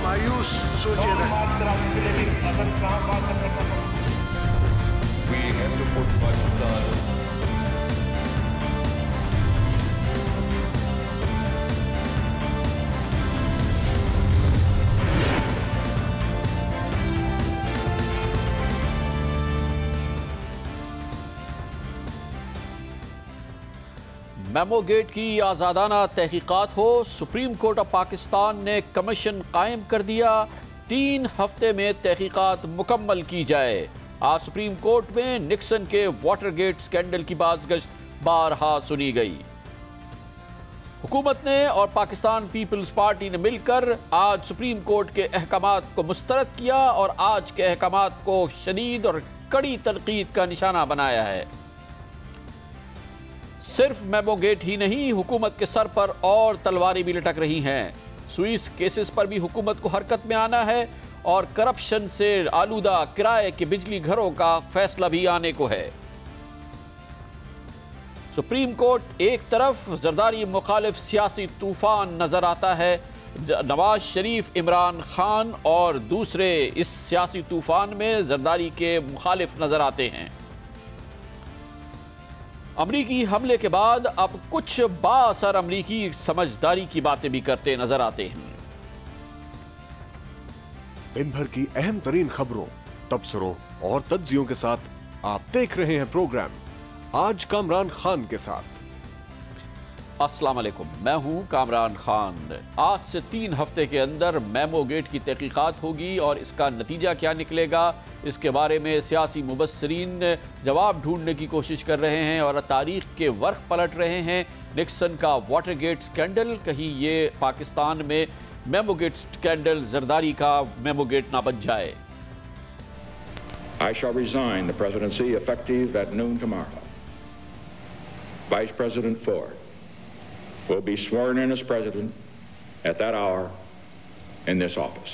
मायूस सोचे रहे। We have to put Pakistan. Memogate की आज़ादाना तहकीकात हो, सुप्रीम कोर्ट ऑफ पाकिस्तान ने कमीशन कायम कर दिया। 3 हफ्ते में तहकीकात मुकम्मल की जाए। आज सुप्रीम कोर्ट में निक्सन के वाटरगेट स्कैंडल की बाज़गश्त बारहा सुनी गई। हुकूमत ने और पाकिस्तान पीपल्स पार्टी ने मिलकर आज सुप्रीम कोर्ट के अहकामात को मुस्तरद किया और आज के अहकामात को शदीद और कड़ी तनकीद का निशाना बनाया है। सिर्फ मेमो गेट ही नहीं, हुकूमत के सर पर और तलवारें भी लटक रही हैं। स्विस केसेस पर भी हुकूमत को हरकत में आना है और करप्शन से आलूदा किराए के बिजली घरों का फैसला भी आने को है। सुप्रीम कोर्ट एक तरफ जरदारी मुखालिफ सियासी तूफान नजर आता है, नवाज शरीफ, इमरान खान, और दूसरे इस सियासी तूफान में जरदारी के मुखालिफ नजर आते हैं। अमरीकी हमले के बाद अब कुछ बाअसर अमरीकी समझदारी की बातें भी करते नजर आते हैं। दिन भर की अहम तरीन खबरों, तबसरों और तज्जियों के साथ आप देख रहे हैं प्रोग्राम आज कामरान खान के साथ। अस्सलाम वालेकुम, मैं हूं कामरान खान। आज से 3 हफ्ते के अंदर मेमो गेट की तहकीकात होगी और इसका नतीजा क्या निकलेगा, इसके बारे में सियासी मुबस्सिरीन जवाब ढूंढने की कोशिश कर रहे हैं और तारीख के वर्क पलट रहे हैं। निक्सन का वाटरगेट स्कैंडल, कहीं ये पाकिस्तान में मेमो गेट स्कैंडल जरदारी का मेमो गेट ना बन जाए। I shall resign the presidency effective at noon tomorrow. Vice President Ford will be sworn in as president at that hour in this office.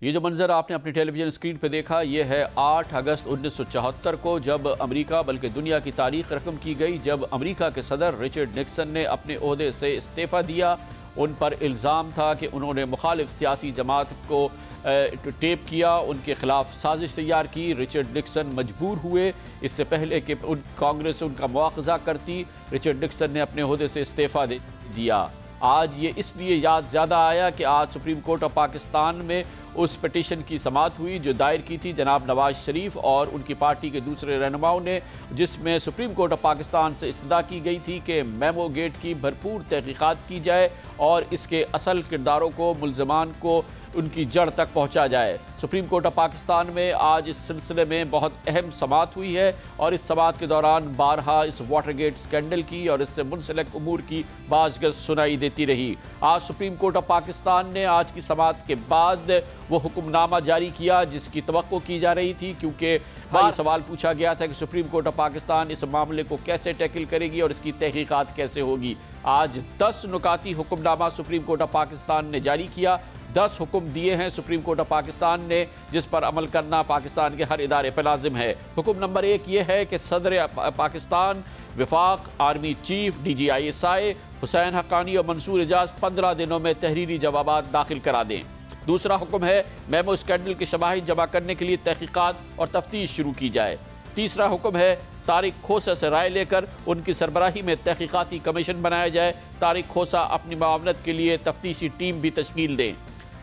ये जो मंजर आपने अपनी टेलीविजन स्क्रीन पे देखा, ये है 8 अगस्त 1974 को, जब अमेरिका बल्कि दुनिया की तारीख रकम की गई, जब अमेरिका के सदर रिचर्ड निक्सन ने अपने ओहदे से इस्तीफ़ा दिया। उन पर इल्ज़ाम था कि उन्होंने मुखालिफ सियासी जमात को टेप किया, उनके खिलाफ साजिश तैयार की। रिचर्ड निक्सन मजबूर हुए, इससे पहले कि कांग्रेस उनका मुआवजा करती, रिचर्ड निक्सन ने अपने ओहदे से इस्तीफ़ा दिया। आज ये इसलिए याद ज़्यादा आया कि आज सुप्रीम कोर्ट ऑफ पाकिस्तान में उस पिटीशन की समाअत हुई जो दायर की थी जनाब नवाज शरीफ और उनकी पार्टी के दूसरे रहनुमाओं ने, जिसमें सुप्रीम कोर्ट ऑफ पाकिस्तान से इस्तदा की गई थी कि मेमो गेट की भरपूर तहकीकात की जाए और इसके असल किरदारों को, मुल्ज़मान को उनकी जड़ तक पहुंचा जाए। सुप्रीम कोर्ट ऑफ पाकिस्तान में आज इस सिलसिले में बहुत अहम समाअत हुई है और इस समाअत के दौरान बारहा इस वाटरगेट स्कैंडल की और इससे मुंसलिक उमूर की बाज़गश्त सुनाई देती रही। आज सुप्रीम कोर्ट ऑफ पाकिस्तान ने आज की समाअत के बाद वो हुक्मनामा जारी किया जिसकी तवक्को की जा रही थी, क्योंकि भाई सवाल पूछा गया था कि सुप्रीम कोर्ट ऑफ पाकिस्तान इस मामले को कैसे टैकल करेगी और इसकी तहकीकात कैसे होगी। आज 10 नुकाती hukamnama supreme Court of Pakistan ने जारी किया। 10 हुक्म दिए हैं सुप्रीम कोर्ट ऑफ पाकिस्तान ने, जिस पर अमल करना पाकिस्तान के हर इदारे पर लाजिम है। हुक्म नंबर 1 ये है कि सदर पाकिस्तान, वफाक, army chief, DGI Husain Haqqani और मंसूर एजाज 15 दिनों में तहरीरी जवाबात दाखिल करा दें। दूसरा हुक्म है मेमो स्कैंडल के शवाहिद जमा करने के लिए तहकीकात और तफ्तीश शुरू की जाए। तीसरा हुक्म है तारिक खोसा से राय लेकर उनकी सरबराही में तहकीकाती कमीशन बनाया जाए। तारिक खोसा अपनी मावनत के लिए तफ्तीशी टीम भी तश्कील दें।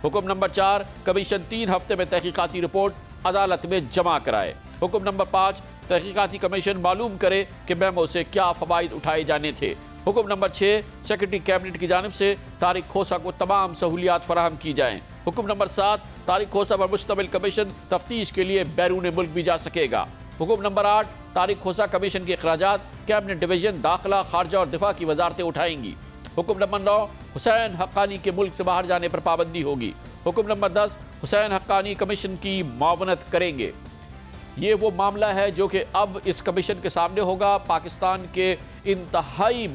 हुक्म नंबर 4, कमीशन 3 हफ्ते में तहकीकाती रिपोर्ट अदालत में जमा कराए। हुक्म नंबर 5, तहकीकाती कमीशन मालूम करे कि मेमो से क्या फ़वाइद उठाए जाने थे। हुक्म नंबर 6, सेक्रेटरी कैबिनेट की जानिब से तारिक खोसा को तमाम सहूलियात फराहम की जाएँ। हुक्म नंबर 7, तारिक खोसा पर मुश्तमिल कमीशन तफ्तीश के लिए बैरून मुल्क भी जा सकेगा। हुक्म नंबर 8, तारिक खोसा कमीशन के अखराजात कैबिनेट डिवीजन, दाखिला, खारजा और दिफा की वजारतें उठाएंगी। हुक्म नंबर 9, हुसैन हक्कानी के मुल्क से बाहर जाने पर पाबंदी होगी। हुक्म नंबर 10, हुसैन हक्कानी कमीशन की मावनत करेंगे। ये वो मामला है जो कि अब इस कमीशन के सामने होगा। पाकिस्तान के इंतहाई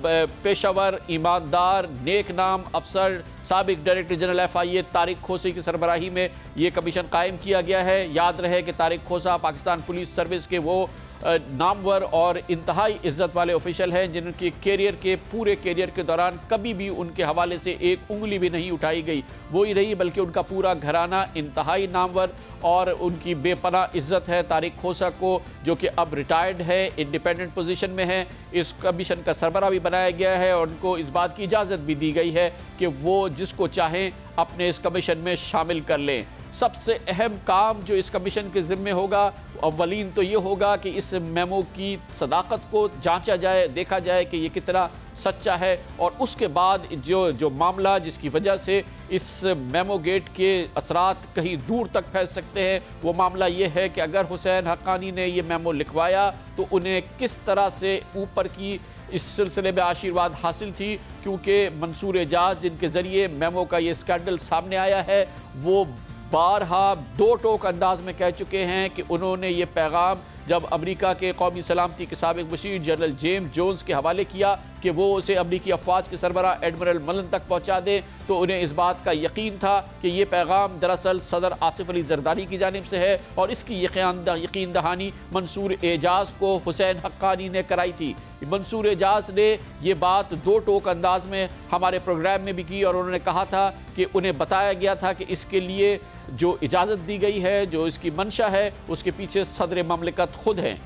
पेशावर, ईमानदार, नेक नाम अफसर, साबिक डायरेक्टर जनरल FIA तारिक खोसा की सरबराही में ये कमीशन कायम किया गया है। याद रहे कि तारिक खोसा पाकिस्तान पुलिस सर्विस के वो नामवर और इंतहाई इज्जत वाले ऑफिशियल हैं जिनके पूरे कैरियर के दौरान कभी भी उनके हवाले से एक उंगली भी नहीं उठाई गई। वो ही नहीं बल्कि उनका पूरा घराना इंतहाई नामवर और उनकी बेपनाह इज्जत है। तारिक खोसा को, जो कि अब रिटायर्ड है, इंडिपेंडेंट पोजीशन में है, इस कमीशन का सरबराह भी बनाया गया है और उनको इस बात की इजाज़त भी दी गई है कि वो जिसको चाहें अपने इस कमीशन में शामिल कर लें। सबसे अहम काम जो इस कमीशन के ज़िम्मे होगा, अव्वलीन तो ये होगा कि इस मेमो की सदाकत को जांचा जाए, देखा जाए कि ये कितना सच्चा है, और उसके बाद जो मामला जिसकी वजह से इस मेमो गेट के असरात कहीं दूर तक फैल सकते हैं, वो मामला ये है कि अगर हुसैन हक्कानी ने ये मेमो लिखवाया तो उन्हें किस तरह से ऊपर की इस सिलसिले में आशीर्वाद हासिल थी, क्योंकि मंसूर एजाज जिनके ज़रिए मेमो का ये स्कैंडल सामने आया है वो बारहा दो टोक अंदाज में कह चुके हैं कि उन्होंने ये पैगाम जब अमेरिका के कौमी सलामती के साबिक मशीर जनरल जेम्स जोन्स के हवाले किया कि वो उसे अमेरिकी अफवाज के सरबराह एडमिरल मलन तक पहुंचा दें, तो उन्हें इस बात का यकीन था कि ये पैगाम दरअसल सदर आसिफ अली जरदारी की जानिब से है और इसकी यकीन दहानी मंसूर एजाज को हुसैन हक्कानी ने कराई थी। मंसूर एजाज ने ये बात दो टोक अंदाज में हमारे प्रोग्राम में भी की और उन्होंने कहा था कि उन्हें बताया गया था कि इसके लिए जो इजाज़त दी गई है, जो इसकी मंशा है, उसके पीछे सदर ममलिकत खुद हैं।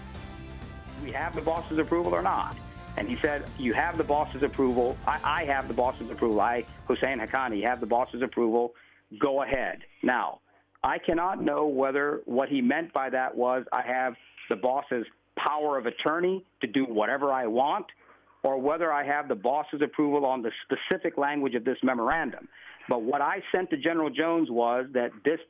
We have the boss's approval or not? And he said, you have the boss's approval. I have the boss's approval. I, Hussein Haqqani, have the boss's approval. Go ahead. Now, I cannot know whether what he meant by that was I have the boss's power of attorney to do whatever I want, or whether I have the boss's approval on the specific language of this memorandum. But what I sent to General Jones was that this,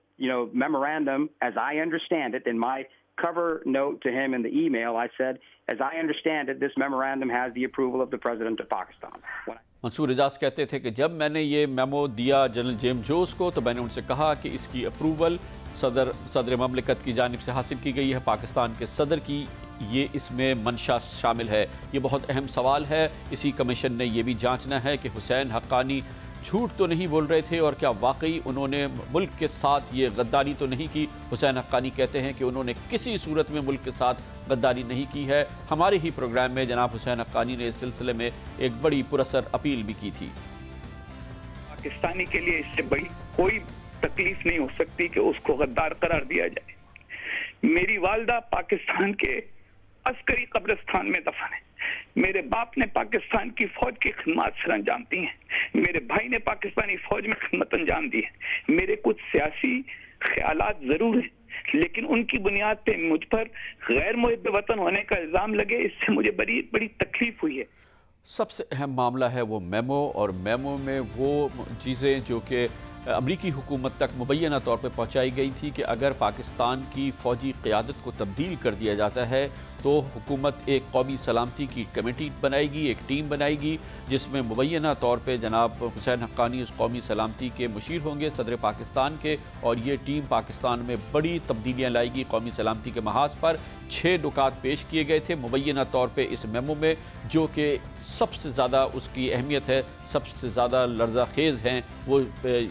memorandum, as I understand it, in my cover note to him in the email, I said, as I understand it, this memorandum has the approval of the President of Pakistan. Mansoor Ejaz कहते थे कि जब मैंने ये memo दिया general James Jones को तो मैंने उनसे कहा कि इसकी अप्रूवल सदर ममलिकत की जानिब से हासिल की गई है, पाकिस्तान के सदर की ये इसमें मंशा शामिल है। ये बहुत अहम सवाल है। इसी कमीशन ने यह भी जांचना है कि हुसैन हक्कानी झूठ तो नहीं बोल रहे थे और क्या वाकई उन्होंने मुल्क के साथ ये गद्दारी तो नहीं की। हुसैन हक्कानी कहते हैं कि उन्होंने किसी सूरत में मुल्क के साथ गद्दारी नहीं की है। हमारे ही प्रोग्राम में जनाब हुसैन हक्कानी ने इस सिलसिले में एक बड़ी पुरअसर अपील भी की थी। पाकिस्तानी के लिए इससे बड़ी कोई तकलीफ नहीं हो सकती कि उसको गद्दार करार दिया जाए। मेरी वालदा पाकिस्तान के अस्करी कब्रिस्तान में दफन है। मेरे बाप ने पाकिस्तान की फौज की खिदमत सर अंजाम दी है। मेरे भाई ने पाकिस्तानी फौज में खिदमत अंजाम दी है। मेरे कुछ सियासी ख्यालात जरूर हैं, लेकिन उनकी बुनियाद पे मुझ पर गैर मुहिब वतन होने का इल्जाम लगे, इससे मुझे बड़ी बड़ी तकलीफ हुई है। सबसे अहम मामला है वो मेमो, और मेमो में वो चीज़ें जो कि अमरीकी हुकूमत तक मुबैना तौर पर पहुँचाई गई थी कि अगर पाकिस्तान की फ़ौजी क़यादत को तब्दील कर दिया जाता है तो हुकूमत एक कौमी सलामती की कमेटी बनाएगी, एक टीम बनाएगी जिसमें मुबैना तौर पे जनाब हुसैन हक्कानी उस कौमी सलामती के मुशीर होंगे, सदर पाकिस्तान के, और ये टीम पाकिस्तान में बड़ी तब्दीलियाँ लाएगी कौमी सलामती के महाज पर। 6 नुकात पेश किए गए थे मुबैना तौर पे इस मेमो में, जो कि सबसे ज़्यादा उसकी अहमियत है, सबसे ज़्यादा लर्ज़ाखेज़ हैं वो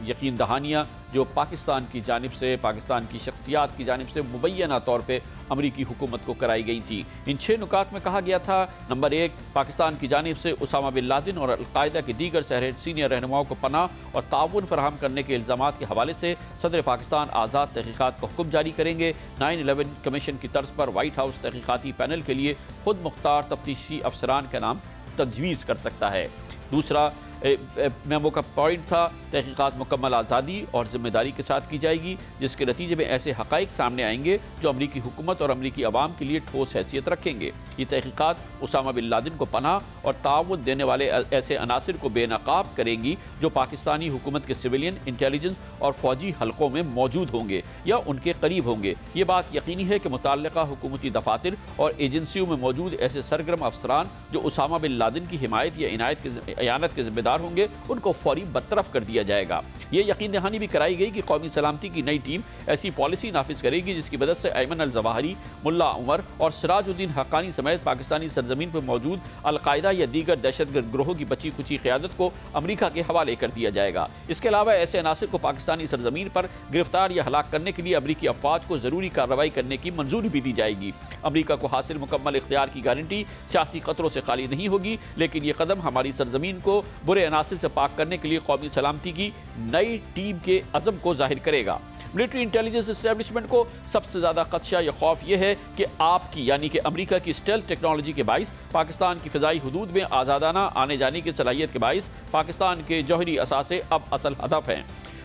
यकीन दहानियाँ जो पाकिस्तान की जानिब से, पाकिस्तान की शख्सियात की जानिब से मुबैना तौर पे अमरीकी हुकूमत को कराई गई थी। इन 6 नुकात में कहा गया था, नंबर 1, पाकिस्तान की जानिब से उसामा बिन लादेन और अल-कायदा के दीगर सीनियर रहनुमाओं को पनाह और ताउन फराहम करने के इल्ज़ामात के हवाले से सदर पाकिस्तान आज़ाद तहकीकात का हुक्म जारी करेंगे। 9/11 कमीशन की तर्ज पर वाइट हाउस तहकीकाती पैनल के लिए खुद मुख्तार तफ्तीशी अफसरान का नाम तजवीज़ कर सकता है। दूसरा मेमो का पॉइंट था, तहकीकात मुकम्मल आज़ादी और ज़िम्मेदारी के साथ की जाएगी, जिसके नतीजे में ऐसे हक़ाइक़ सामने आएंगे जो अमरीकी हुकूमत और अमरीकी अवाम के लिए ठोस हैसियत रखेंगे। ये तहकीकात उसामा बिन लादेन को पनाह और ताउन देने वाले ऐसे अनासिर को बेनकाब करेंगी जो पाकिस्तानी हुकूमत के सिविलियन, इंटेलिजेंस और फ़ौजी हलकों में मौजूद होंगे या उनके करीब होंगे। ये बात यकीनी है कि मुतल्लिका हुकूमती दफातर और एजेंसियों में मौजूद ऐसे सरगर्म अफसरान जो उसामा बिन लादेन की हिमायत या इयानत के ज़िम्मेदार होंगे, उनको फौरी बरतरफ कर दिया जाएगा। ये यकीन दहानी भी कराई गई कि कौमी सलामती की नई टीम ऐसी पॉलिसी नाफिज करेगी जिसकी मदद से अयमन अल जवाहरी, मुल्ला उमर और सिराजुद्दीन हक्कानी समेत पाकिस्तानी सरजमीन पर मौजूद अल-कायदा या दीगर दहशतगर्द ग्रोहों की बची खुची क़यादत को अमरीका के हवाले कर दिया जाएगा। इसके अलावा ऐसे अनासिर को पाकिस्तानी सरजमीन पर गिरफ्तार या हलाक करने करने के लिए अमरीकी अफवाज को जरूरी कार्रवाई करने की मंजूरी भी दी जाएगी। अमरीका को हासिल मुकम्मल इख्तियार की गारंटी सियासी खतरों से खाली नहीं होगी, लेकिन ये कदम हमारी सरजमीन को बुरे अनासिर से पाक करने के लिए कौमी सलामती की नई टीम के अज़म को जाहिर करेगा। मिलिट्री इंटेलिजेंस एस्टेब्लिशमेंट को सबसे ज़्यादा खदशा या खौफ यह है कि आपकी यानी कि अमेरिका की स्टेल्थ टेक्नोलॉजी के बाइस पाकिस्तान की फ़िज़ाई हुदूद में आज़ादाना आने जाने की सलाहियत के बाइस पाकिस्तान के जौहरी असासे अब असल हदफ हैं।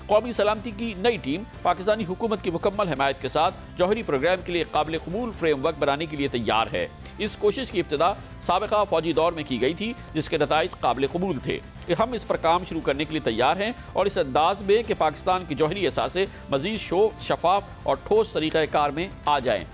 कौमी सलामती की नई टीम पाकिस्तानी हुकूमत की मुकम्मल हिमायत के साथ जौहरी प्रोग्राम के लिए काबिल कबूल फ्रेमवर्क बनाने के लिए तैयार है। इस कोशिश की इब्तिदा साबिका फौजी दौर में की गई थी, जिसके नताइज काबिल कबूल थे। हम इस पर काम शुरू करने के लिए तैयार हैं और इस अंदाज में कि पाकिस्तान की जौहरी असासे मजीद शफाफ और ठोस तरीक़ाकार में आ जाएँ।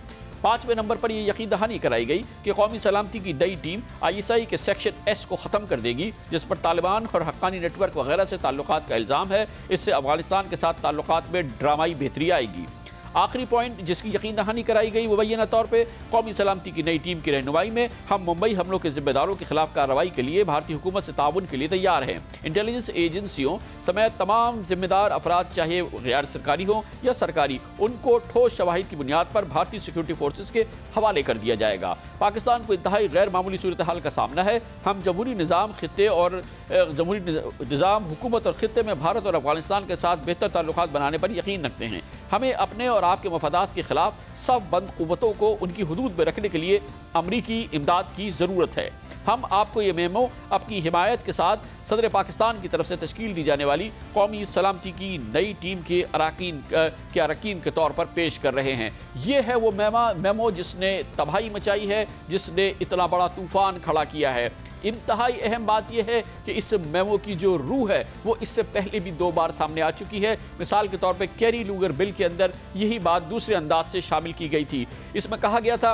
5वें नंबर पर यह यकीन दहानी कराई गई कि कौमी सलामती की नई टीम ISI के सेक्शन S को ख़त्म कर देगी, जिस पर तालिबान और हक्कानी नेटवर्क वगैरह से ताल्लुकात का इल्ज़ाम है। इससे अफगानिस्तान के साथ ताल्लुकात में ड्रामाई बेहतरी आएगी। आखिरी पॉइंट जिसकी यकीन दहानी कराई गई मुबैना तौर पर कौमी सलामती की नई टीम की रहनुमाई में हम मुंबई हमलों के जिम्मेदारों के खिलाफ कार्रवाई के लिए भारतीय हुकूमत से ताउन के लिए तैयार हैं। इंटेलिजेंस एजेंसियों समेत तमाम जिम्मेदार अफराद, चाहे गैर सरकारी हों या सरकारी, उनको ठोस शवाहिद की बुनियाद पर भारतीय सिक्योरिटी फोर्सेज के हवाले कर दिया जाएगा। पाकिस्तान को इंतहाई गैर मामूली सूरत हाल का सामना है। हम जमहूरी निज़ाम खित्ते और जमहूरी निज़ाम हुकूमत और खित्ते में भारत और अफगानिस्तान के साथ बेहतर ताल्लुकात बनाने पर यकीन रखते हैं। हमें अपने और आपके मफादात के खिलाफ सब बंद कुव्वतों को उनकी हुदूद में रखने के लिए अमरीकी इमदाद की ज़रूरत है। हम आपको ये मेमो अपनी हिमायत के साथ सदर पाकिस्तान की तरफ से तश्कील दी जाने वाली कौमी सलामती की नई टीम के अरकान के तौर पर पेश कर रहे हैं। ये है वो मेमो जिसने तबाही मचाई है, जिसने इतना बड़ा तूफान खड़ा किया है। इंतहाई अहम बात यह है कि इस मेमो की जो रूह है वो इससे पहले भी 2 बार सामने आ चुकी है। मिसाल के तौर पे कैरी लूगर बिल के अंदर यही बात दूसरे अंदाज से शामिल की गई थी। इसमें कहा गया था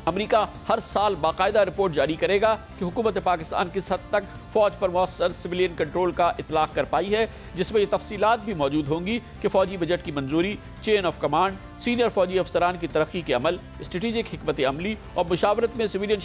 अमेरिका हर साल बाकायदा रिपोर्ट जारी करेगा कि हुकूमत पाकिस्तान किस हद तक फ़ौज पर मौसर सिविलियन कंट्रोल का इतलाक़ कर पाई है, जिसमें ये तफसीलात भी मौजूद होंगी कि फ़ौजी बजट की मंजूरी, चेन ऑफ कमांड, सीनियर फ़ौजी अफसरान की तरक्की के अमल, स्ट्रेटेजिक हिकमत अमली और मुशावरत में सिविलियन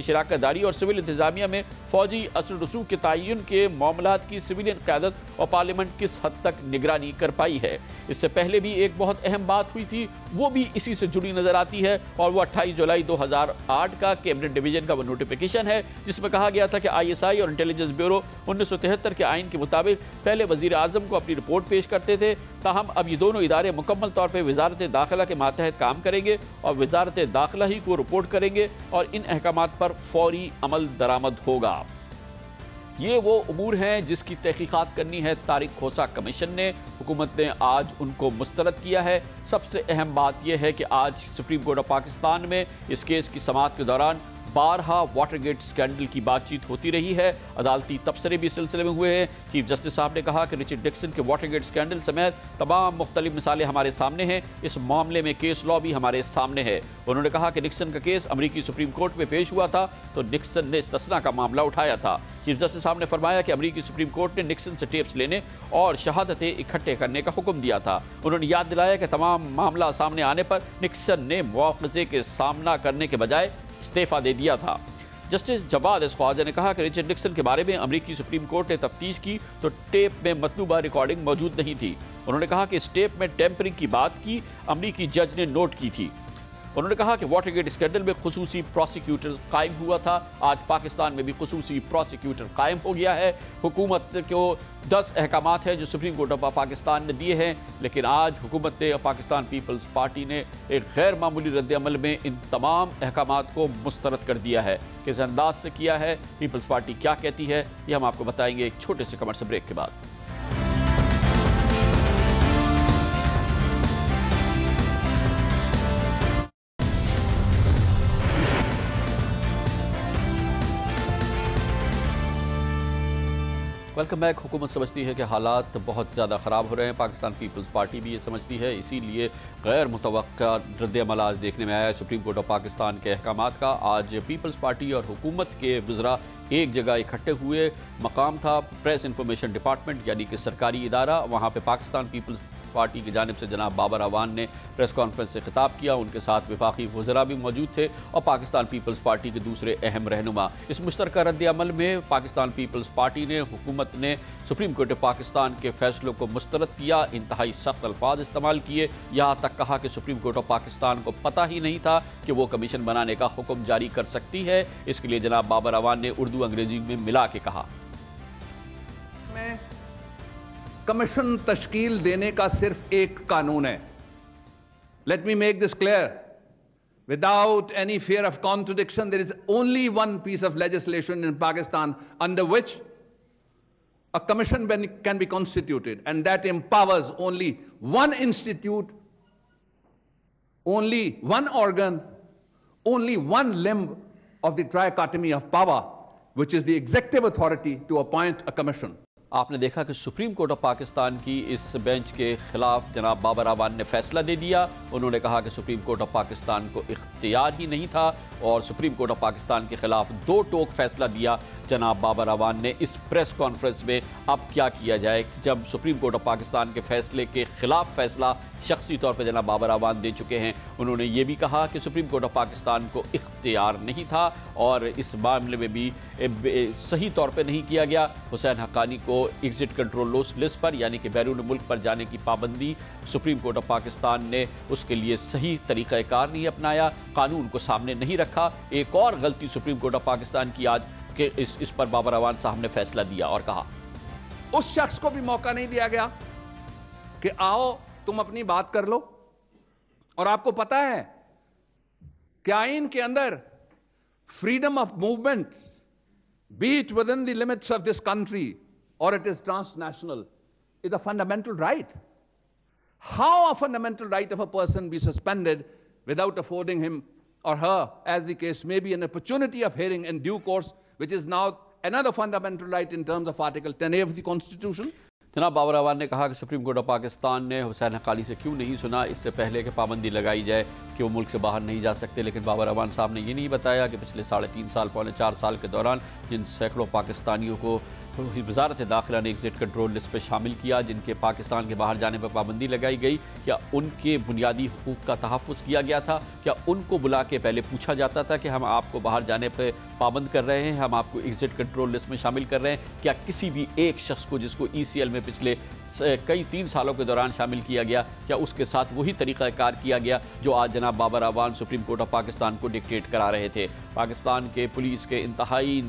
शराकत दारी और सिविल इंतज़ामिया में फ़ौजी असर रसूख के तयन के मामलात की सिविलियन क़यादत और पार्लियामेंट किस हद तक निगरानी कर पाई है। इससे पहले भी एक बहुत अहम बात हुई थी, वो भी इसी से जुड़ी नज़र आती है और वो 28 जुलाई 2008 का कैबिनेट डिवीजन का वो नोटिफिकेशन है, जिसमें कहा गया था कि ISI और इंटेलिजेंस ब्यूरो 1973 के आइन के मुताबिक पहले वज़ीर आज़म को अपनी रिपोर्ट पेश करते थे। ताहम अब ये दोनों इदारे मुकम्मल तौर पर वजारत दाखिला के मातहत काम करेंगे और वजारत दाखिला ही को रिपोर्ट करेंगे और इन अहकामात पर फौरी अमल दरामद होगा। ये वो उमूर हैं जिसकी तहकीकात करनी है तारिक खोसा कमीशन ने। हुकूमत ने आज उनको मुस्तरद किया है। सबसे अहम बात यह है कि आज सुप्रीम कोर्ट ऑफ पाकिस्तान में इस केस की समाअत के दौरान 12 वाटरगेट स्कैंडल की बातचीत होती रही है। अदालती तबसरे भी सिलसिले में हुए हैं। चीफ जस्टिस साहब ने कहा कि रिचर्ड निक्सन के वाटरगेट स्कैंडल समेत तमाम मुख्तलिफ मिसालें हमारे सामने हैं। इस मामले में केस लॉ भी हमारे सामने है। उन्होंने कहा कि निक्सन का केस अमरीकी सुप्रीम कोर्ट में पेश हुआ था तो निक्सन ने इस्तिस्ना का मामला उठाया था। चीफ जस्टिस साहब ने फरमाया कि अमरीकी सुप्रीम कोर्ट ने निक्सन से टेप्स लेने और शहादतें इकट्ठे करने का हुक्म दिया था। उन्होंने याद दिलाया कि तमाम मामला सामने आने पर निक्सन ने मुआवजे के सामना करने के बजाय इस्तीफा दे दिया था। जस्टिस जवाद एस ख्वाजा ने कहा कि रिचर्ड निक्सन के बारे में अमरीकी सुप्रीम कोर्ट ने तफ्तीश की तो टेप में मतलूबा रिकॉर्डिंग मौजूद नहीं थी। उन्होंने कहा कि इस टेप में टेम्परिंग की बात की अमरीकी जज ने नोट की थी। उन्होंने कहा कि वाटरगेट स्कैंडल में खुसूसी प्रोसिक्यूटर कायम हुआ था। आज पाकिस्तान में भी खुसूसी प्रोसिक्यूटर कायम हो गया है। हुकूमत को 10 अहकामात है जो सुप्रीम कोर्ट ऑफ पाकिस्तान ने दिए हैं, लेकिन आज हुकूमत ने पाकिस्तान पीपल्स पार्टी ने एक गैर मामूली रद्द-ए-अमल में इन तमाम अहकामात को मुस्तरद कर दिया है। किस अंदाज से किया है, पीपल्स पार्टी क्या कहती है, ये हम आपको बताएंगे एक छोटे से कमर्शियल ब्रेक के बाद। Welcome back. हुकूमत समझती है कि हालात बहुत ज़्यादा ख़राब हो रहे हैं। पाकिस्तान पीपल्स पार्टी भी ये समझती है, इसीलिए गैर मुतवक्का रद्द-ए-अमल आज देखने में आया है सुप्रीम कोर्ट ऑफ पाकिस्तान के अहकामात का। आज पीपल्स पार्टी और हुकूमत के वज़रा एक जगह इकट्ठे हुए। मकाम था प्रेस इंफॉर्मेशन डिपार्टमेंट यानी कि सरकारी इदारा। वहाँ पे पाकिस्तान पीपल्स पार्टी की जानिब से जनाब बाबर अवान ने प्रेस कॉन्फ्रेंस से खिताब किया। उनके साथ वफाकी वज़रा भी मौजूद थे और पाकिस्तान पीपल्स पार्टी के दूसरे अहम रहनुमा। इस मुश्तरका रद्द अमल में पाकिस्तान पीपल्स पार्टी ने हुकूमत ने सुप्रीम कोर्ट ऑफ पाकिस्तान के फैसलों को मुस्तरद किया, इंतहाई सख्त अल्फाज इस्तेमाल किए, यहाँ तक कहा कि सुप्रीम कोर्ट ऑफ पाकिस्तान को पता ही नहीं था कि वो कमीशन बनाने का हुक्म जारी कर सकती है। इसके लिए जनाब बाबर अवान ने उर्दू अंग्रेजी में मिला के कहा, कमीशन तश्कील देने का सिर्फ एक कानून है। Let me make this clear without any fear of contradiction, there is only one piece of legislation in Pakistan under which a commission can be constituted, and that empowers only one institute, only one organ, only one limb of the trichotomy of power, which is the executive authority to appoint a commission. आपने देखा कि supreme Court of Pakistan की इस bench के खिलाफ जनाब बाबर अवान ने फैसला दे दिया। उन्होंने कहा कि सुप्रीम कोर्ट ऑफ पाकिस्तान को इख्तियार ही नहीं था और सुप्रीम कोर्ट ऑफ पाकिस्तान के खिलाफ दो टोक फैसला दिया जनाब बाबर अवान ने। इस प्रेस कॉन्फ्रेंस में अब क्या किया जाए जब सुप्रीम कोर्ट ऑफ पाकिस्तान के फैसले के खिलाफ फैसला शख्सी तौर पर जनाब बाबर अवान दे चुके हैं। उन्होंने ये भी कहा कि सुप्रीम कोर्ट ऑफ पाकिस्तान को इख्तियार नहीं था और इस मामले में भी सही तौर पर नहीं किया गया। हुसैन हक्कानी को एग्जिट कंट्रोल लिस्ट पर यानी कि बैरून मुल्क पर जाने की पाबंदी सुप्रीम कोर्ट ऑफ पाकिस्तान ने उसके लिए सही तरीक़ाकार नहीं अपनाया, कानून को सामने नहीं रखा। एक और गलती सुप्रीम कोर्ट ऑफ पाकिस्तान की आज के इस पर बाबर अवान साहब ने फैसला दिया और कहा, उस शख्स को भी मौका नहीं दिया गया कि आओ तुम अपनी बात कर लो। और आपको पता है कि आईन के अंदर freedom of movement, B it with in the limits of this country or it is transnational, is a fundamental right. How a fundamental right of a person be suspended without affording him or her, as the case may be, an opportunity of hearing in due course, which is now another fundamental right in terms of Article 10A of the Constitution. जनाब बाबर अवान ने कहा कि supreme Court of Pakistan ने हुसैन हक्कानी से क्यों नहीं सुना इससे पहले कि पाबंदी लगाई जाए कि वो मुल्क से बाहर नहीं जा सकते। लेकिन बाबर अवान साहब ने ये नहीं बताया कि पिछले 3.5 साल पौने 4 साल के दौरान जिन सैकड़ों पाकिस्तानियों को वज़ारत दाखिला ने एग्जिट कंट्रोल लिस्ट पर शामिल किया, जिनके पाकिस्तान के बाहर जाने पर पाबंदी लगाई गई, क्या उनके बुनियादी हुकूक का तहफ़्फ़ुज़ किया गया था? क्या उनको बुला के पहले पूछा जाता था कि हम आपको बाहर जाने पर पाबंद कर रहे हैं, हम आपको एग्जिट कंट्रोल लिस्ट में शामिल कर रहे हैं? क्या किसी भी एक शख्स को जिसको ECL में पिछले कई 3 सालों के दौरान शामिल किया गया, क्या उसके साथ वही तरीक़ाकार किया गया जो आज जनाब Babar Awan Supreme Court of Pakistan को डिक्टेट करा रहे थे? पाकिस्तान के पुलिस के इंतहाई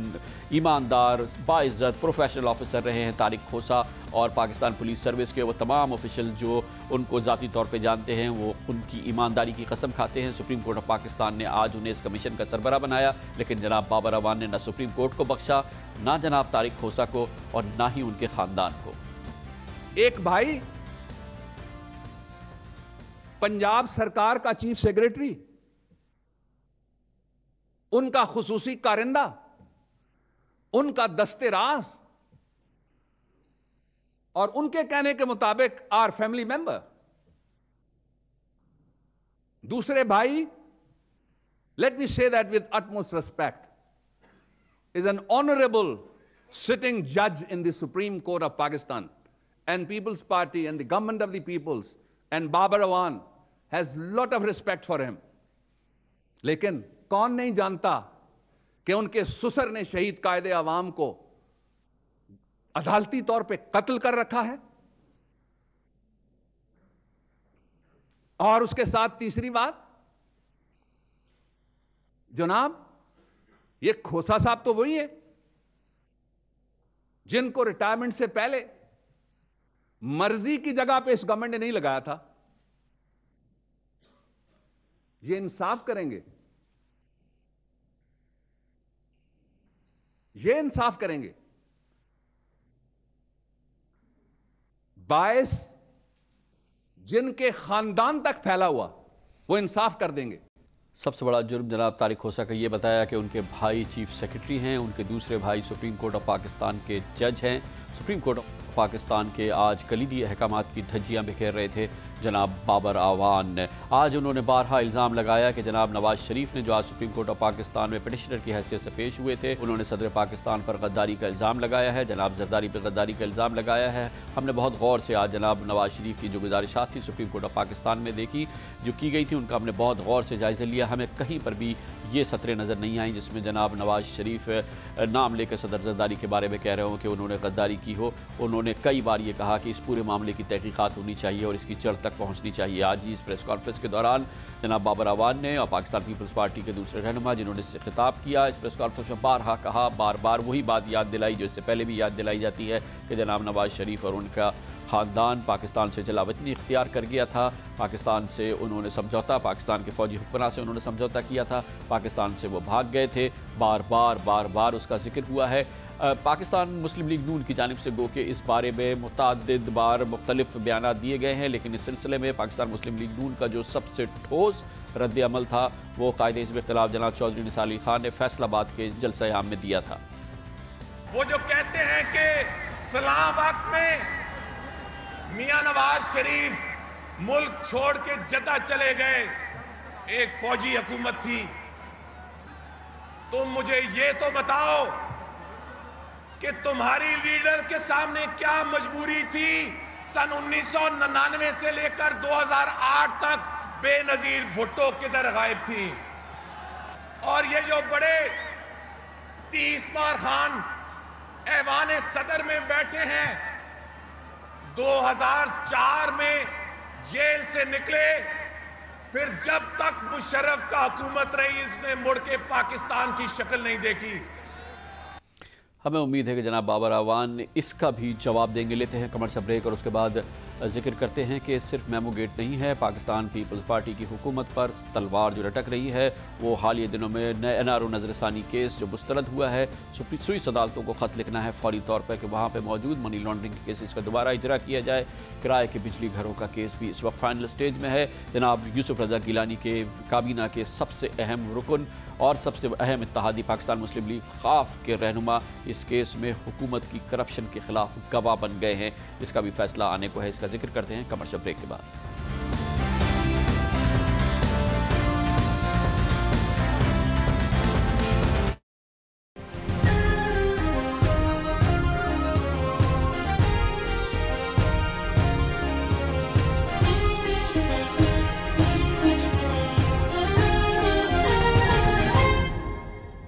ईमानदार बाइज़्ज़त प्रोफेशनल ऑफिसर रहे हैं तारिक खोसा और पाकिस्तान पुलिस सर्विस के वो तमाम ऑफिशियल जो उनको ज़ाती तौर पे जानते हैं वो उनकी ईमानदारी की कसम खाते हैं। सुप्रीम कोर्ट ऑफ पाकिस्तान ने आज उन्हें इस कमीशन का सरबरा बनाया, लेकिन जनाब बाबर अवान ने न सुप्रीम कोर्ट को बख्शा, ना जनाब तारिक खोसा को और ना ही उनके ख़ानदान को। एक भाई पंजाब सरकार का चीफ सेक्रेटरी, उनका खुसूसी कारिंदा, उनका दस्ते रास और उनके कहने के मुताबिक आर फैमिली मेंबर। दूसरे भाई, let me say that with utmost respect, is an honorable sitting judge in the Supreme Court of Pakistan, and People's Party and the government of the peoples and Babar Awan has lot of respect for him. लेकिन कौन नहीं जानता कि उनके ससुर ने शहीद कायदे अवाम को अदालती तौर पे कत्ल कर रखा है। और उसके साथ तीसरी बात, जनाब ये खोसा साहब तो वही है जिनको रिटायरमेंट से पहले मर्जी की जगह पे इस गवर्नमेंट ने नहीं लगाया था। ये इंसाफ करेंगे, ये इंसाफ करेंगे। बायस जिनके खानदान तक फैला हुआ वो इंसाफ कर देंगे। सबसे बड़ा जुर्म जनाब तारिक खोसा का ये बताया कि उनके भाई चीफ सेक्रेटरी हैं, उनके दूसरे भाई सुप्रीम कोर्ट ऑफ पाकिस्तान के जज हैं। सुप्रीम कोर्ट ऑफ पाकिस्तान के आज कलीदी अहकामात की धज्जियाँ बिखेर रहे थे जनाब बाबर आवान ने। आज उन्होंने बारहा इल्ज़ाम लगाया कि जनाब नवाज शरीफ ने, जो आज सुप्रीम कोर्ट ऑफ पाकिस्तान में पिटिशनर की हैसियत से पेश हुए थे, उन्होंने सदर पाकिस्तान पर गद्दारी का इल्ज़ाम लगाया है, जनाब जरदारी पर गद्दारी का इल्ज़ाम लगाया है। हमने बहुत गौर से आज जनाब नवाज शरीफ की जो गुजारिशात थी सुप्रीम कोर्ट ऑफ पाकिस्तान में देखी, जो की गई थी, उनका हमने बहुत गौर से जायज़ा लिया। हमें कहीं पर भी ये सतरें नज़र नहीं आई जिसमें जनाब नवाज शरीफ नाम लेकर सदर जरदारी के बारे में कह रहे हो कि उन्होंने गद्दारी की हो। उन्होंने कई बार ये कहा कि इस पूरे मामले की तहकीकात होनी चाहिए और इसकी जड़ तक पहुँचनी चाहिए। आज ही इस प्रेस कॉन्फ्रेंस के दौरान जनाब बाबर आवान ने और पाकिस्तान पीपल्स पार्टी के दूसरे रहनुमा जिन्होंने इससे खिताब किया, इस प्रेस कॉन्फ्रेंस में बारहा कहा, बार बार वही बात याद दिलाई जो इससे पहले भी याद दिलाई जाती है कि जनाब नवाज शरीफ और उनका ख़ानदान पाकिस्तान से जलावतनी इख्तियार कर गया था। पाकिस्तान से उन्होंने समझौता, पाकिस्तान के फ़ौजी हुक्मरान से उन्होंने समझौता किया था, पाकिस्तान से वो भाग गए थे। बार बार उसका जिक्र हुआ है। पाकिस्तान मुस्लिम लीग नून की जानिब से गो के इस बारे में मुतअद्दिद बार मुख्तलिफ बयान दिए गए हैं, लेकिन इस सिलसिले में पाकिस्तान मुस्लिम लीग नून का जो सबसे ठोस रद्द अमल था वो कायद हिज़्ब इख्तिलाफ जनाब चौधरी निसार अली खान ने फैसलाबाद के जलसा आम में दिया था। वो जो कहते हैं कि फलां वक्त में मियां नवाज शरीफ मुल्क छोड़ के जद्दा चले गए, एक फौजी हुकूमत थी, तुम मुझे ये तो बताओ कि तुम्हारी लीडर के सामने क्या मजबूरी थी सन 1999 से लेकर 2008 तक बेनजीर भुट्टो किधर गायब थी, और ये जो बड़े 30 बार खान ऐवान सदर में बैठे हैं, 2004 में जेल से निकले, फिर जब तक मुशर्रफ का हुकूमत रही उसने मुड़ के पाकिस्तान की शक्ल नहीं देखी। हमें उम्मीद है कि जनाब बाबर आवान इसका भी जवाब देंगे। लेते हैं कमर्शियल ब्रेक और उसके बाद जिक्र करते हैं कि सिर्फ मेमो गेट नहीं है, पाकिस्तान पीपल्स पार्टी की हुकूमत पर तलवार जो लटक रही है वो हालिया दिनों में एनआरओ नजरसानी केस जो मुस्तरद हुआ है, स्विस अदालतों को ख़त लिखना है फौरी तौर पर कि वहाँ पर मौजूद मनी लॉन्ड्रिंग के केसेस का दोबारा इजरा किया जाए। किराए के बिजली घरों का केस भी इस वक्त फाइनल स्टेज में है। जनाब यूसुफ रजा गिलानी के काबीना के सबसे अहम रुकन और सबसे अहम इत्तेहादी पाकिस्तान मुस्लिम लीग खाफ के रहनुमा इस केस में हुकूमत की करप्शन के खिलाफ गवाह बन गए हैं। इसका भी फैसला आने को है, इसका जिक्र करते हैं कमर्शियल ब्रेक के बाद।